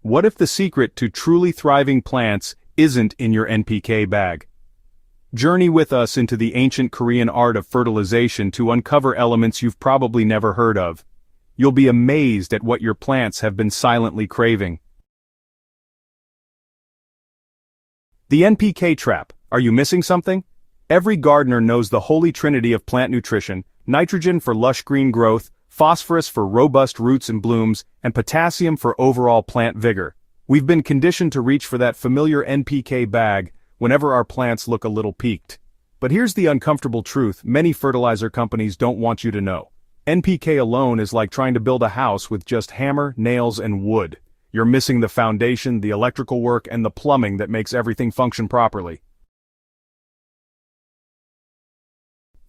What if the secret to truly thriving plants isn't in your NPK bag? Journey with us into the ancient Korean art of fertilization to uncover elements you've probably never heard of. You'll be amazed at what your plants have been silently craving. The NPK trap. Are you missing something? Every gardener knows the holy trinity of plant nutrition: nitrogen for lush green growth, phosphorus for robust roots and blooms, and potassium for overall plant vigor. We've been conditioned to reach for that familiar NPK bag whenever our plants look a little peaked. But here's the uncomfortable truth many fertilizer companies don't want you to know. NPK alone is like trying to build a house with just hammer, nails, and wood. You're missing the foundation, the electrical work, and the plumbing that makes everything function properly.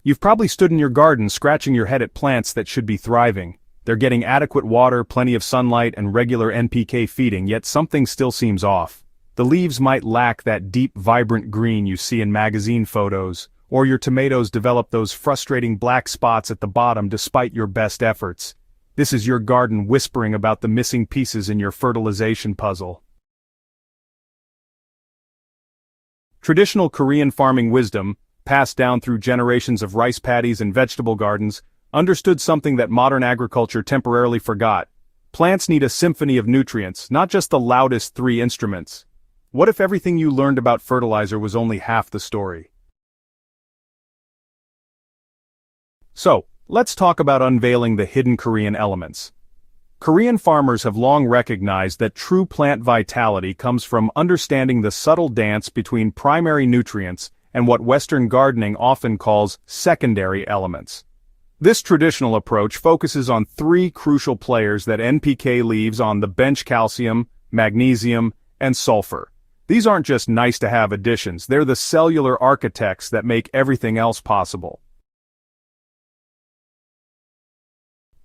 You've probably stood in your garden scratching your head at plants that should be thriving. They're getting adequate water, plenty of sunlight, and regular NPK feeding, yet something still seems off. The leaves might lack that deep, vibrant green you see in magazine photos, or your tomatoes develop those frustrating black spots at the bottom despite your best efforts. This is your garden whispering about the missing pieces in your fertilization puzzle. Traditional Korean farming wisdom, passed down through generations of rice paddies and vegetable gardens, understood something that modern agriculture temporarily forgot. Plants need a symphony of nutrients, not just the loudest three instruments. What if everything you learned about fertilizer was only half the story? So, let's talk about unveiling the hidden Korean elements. Korean farmers have long recognized that true plant vitality comes from understanding the subtle dance between primary nutrients and what Western gardening often calls secondary elements. This traditional approach focuses on three crucial players that NPK leaves on the bench: calcium, magnesium, and sulfur. These aren't just nice-to-have additions, they're the cellular architects that make everything else possible.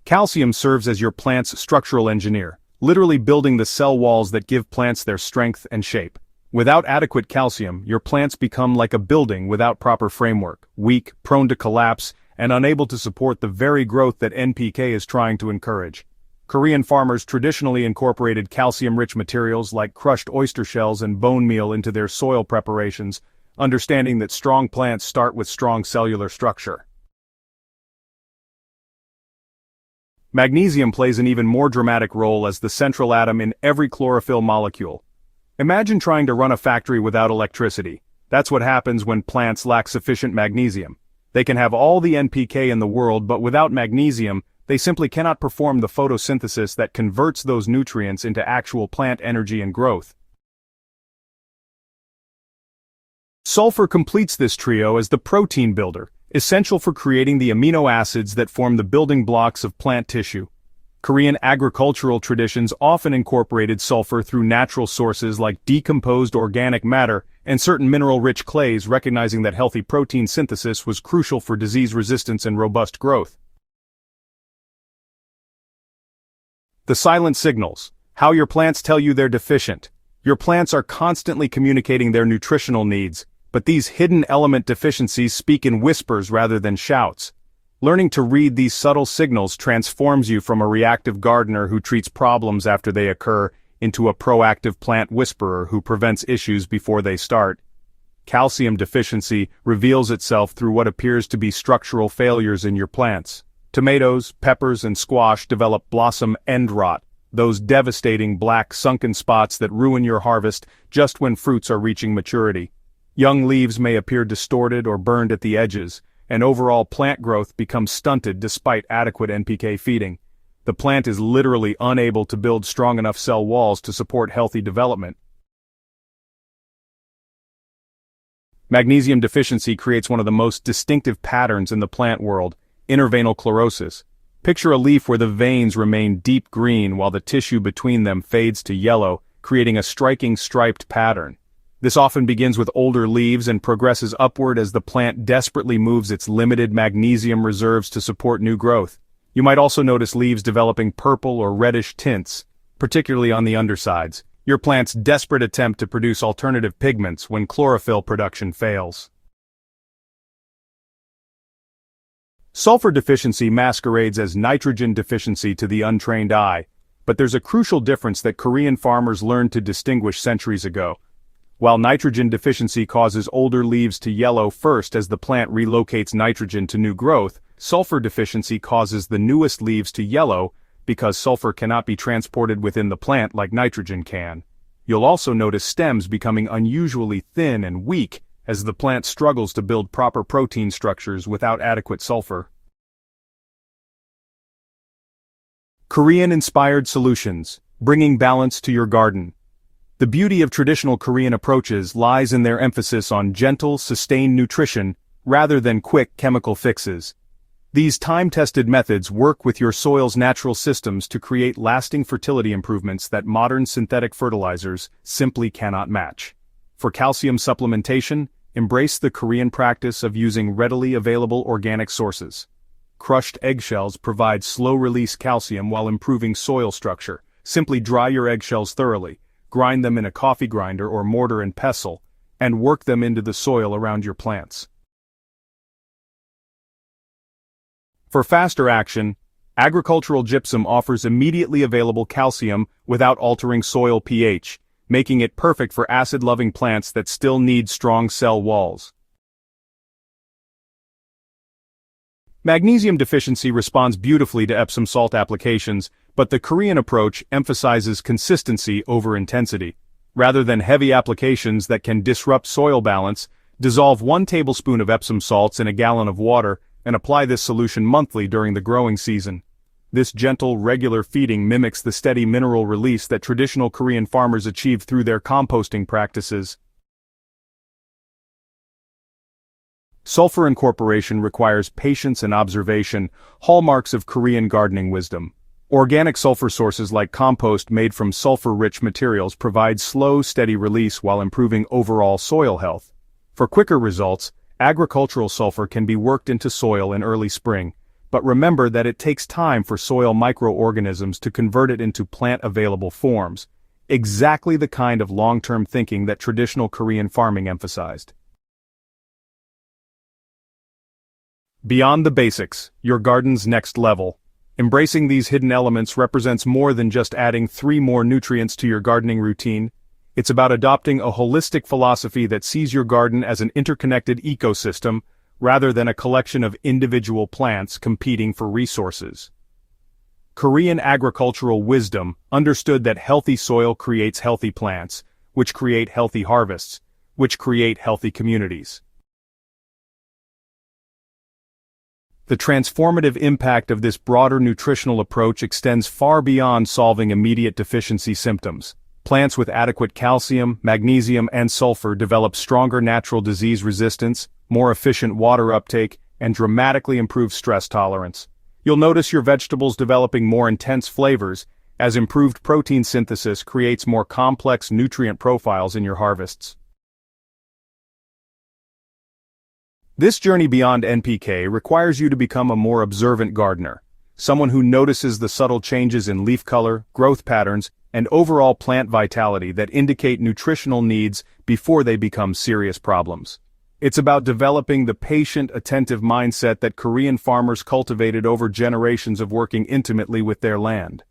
Calcium serves as your plant's structural engineer, literally building the cell walls that give plants their strength and shape. Without adequate calcium, your plants become like a building without proper framework, weak, prone to collapse, and unable to support the very growth that NPK is trying to encourage. Korean farmers traditionally incorporated calcium-rich materials like crushed oyster shells and bone meal into their soil preparations, understanding that strong plants start with strong cellular structure. Magnesium plays an even more dramatic role as the central atom in every chlorophyll molecule. Imagine trying to run a factory without electricity. That's what happens when plants lack sufficient magnesium. They can have all the NPK in the world, but without magnesium, they simply cannot perform the photosynthesis that converts those nutrients into actual plant energy and growth. Sulfur completes this trio as the protein builder, essential for creating the amino acids that form the building blocks of plant tissue. Korean agricultural traditions often incorporated sulfur through natural sources like decomposed organic matter and certain mineral-rich clays, recognizing that healthy protein synthesis was crucial for disease resistance and robust growth. The silent signals. How your plants tell you they're deficient. Your plants are constantly communicating their nutritional needs, but these hidden element deficiencies speak in whispers rather than shouts. Learning to read these subtle signals transforms you from a reactive gardener who treats problems after they occur into a proactive plant whisperer who prevents issues before they start. Calcium deficiency reveals itself through what appears to be structural failures in your plants. Tomatoes, peppers, and squash develop blossom end rot, those devastating black sunken spots that ruin your harvest just when fruits are reaching maturity. Young leaves may appear distorted or burned at the edges, and overall plant growth becomes stunted despite adequate NPK feeding. The plant is literally unable to build strong enough cell walls to support healthy development. Magnesium deficiency creates one of the most distinctive patterns in the plant world: interveinal chlorosis. Picture a leaf where the veins remain deep green while the tissue between them fades to yellow, creating a striking striped pattern. This often begins with older leaves and progresses upward as the plant desperately moves its limited magnesium reserves to support new growth. You might also notice leaves developing purple or reddish tints, particularly on the undersides, your plant's desperate attempt to produce alternative pigments when chlorophyll production fails. Sulfur deficiency masquerades as nitrogen deficiency to the untrained eye. But there's a crucial difference that Korean farmers learned to distinguish centuries ago. While nitrogen deficiency causes older leaves to yellow first as the plant relocates nitrogen to new growth, sulfur deficiency causes the newest leaves to yellow because sulfur cannot be transported within the plant like nitrogen can. You'll also notice stems becoming unusually thin and weak as the plant struggles to build proper protein structures without adequate sulfur. Korean-inspired solutions, bringing balance to your garden. The beauty of traditional Korean approaches lies in their emphasis on gentle, sustained nutrition rather than quick chemical fixes. These time-tested methods work with your soil's natural systems to create lasting fertility improvements that modern synthetic fertilizers simply cannot match. For calcium supplementation, embrace the Korean practice of using readily available organic sources. Crushed eggshells provide slow-release calcium while improving soil structure. Simply dry your eggshells thoroughly, grind them in a coffee grinder or mortar and pestle, and work them into the soil around your plants. For faster action, agricultural gypsum offers immediately available calcium without altering soil pH, making it perfect for acid-loving plants that still need strong cell walls. Magnesium deficiency responds beautifully to Epsom salt applications, but the Korean approach emphasizes consistency over intensity. Rather than heavy applications that can disrupt soil balance, dissolve 1 tablespoon of Epsom salts in a gallon of water and apply this solution monthly during the growing season. This gentle, regular feeding mimics the steady mineral release that traditional Korean farmers achieve through their composting practices. Sulfur incorporation requires patience and observation, hallmarks of Korean gardening wisdom. Organic sulfur sources like compost made from sulfur-rich materials provide slow, steady release while improving overall soil health. For quicker results, agricultural sulfur can be worked into soil in early spring, but remember that it takes time for soil microorganisms to convert it into plant-available forms, exactly the kind of long-term thinking that traditional Korean farming emphasized. Beyond the basics, your garden's next level. Embracing these hidden elements represents more than just adding 3 more nutrients to your gardening routine. It's about adopting a holistic philosophy that sees your garden as an interconnected ecosystem, rather than a collection of individual plants competing for resources. Korean agricultural wisdom understood that healthy soil creates healthy plants, which create healthy harvests, which create healthy communities. The transformative impact of this broader nutritional approach extends far beyond solving immediate deficiency symptoms. Plants with adequate calcium, magnesium, and sulfur develop stronger natural disease resistance, more efficient water uptake, and dramatically improve stress tolerance. You'll notice your vegetables developing more intense flavors, as improved protein synthesis creates more complex nutrient profiles in your harvests. This journey beyond NPK requires you to become a more observant gardener, someone who notices the subtle changes in leaf color, growth patterns, and overall plant vitality that indicate nutritional needs before they become serious problems. It's about developing the patient, attentive mindset that Korean farmers cultivated over generations of working intimately with their land.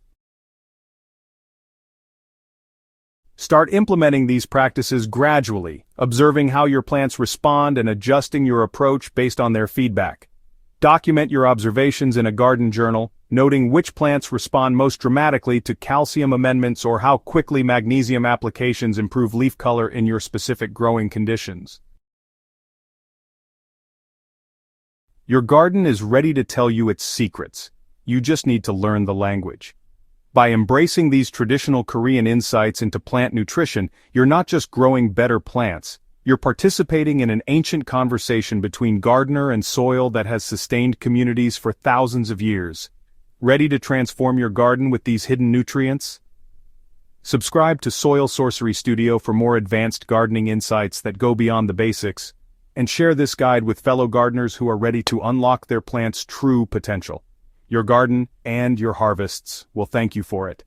Start implementing these practices gradually, observing how your plants respond and adjusting your approach based on their feedback. Document your observations in a garden journal, noting which plants respond most dramatically to calcium amendments or how quickly magnesium applications improve leaf color in your specific growing conditions. Your garden is ready to tell you its secrets. You just need to learn the language. By embracing these traditional Korean insights into plant nutrition, you're not just growing better plants, you're participating in an ancient conversation between gardener and soil that has sustained communities for thousands of years. Ready to transform your garden with these hidden nutrients? Subscribe to Soil Sorcery Studio for more advanced gardening insights that go beyond the basics, and share this guide with fellow gardeners who are ready to unlock their plants' true potential. Your garden and your harvests will thank you for it.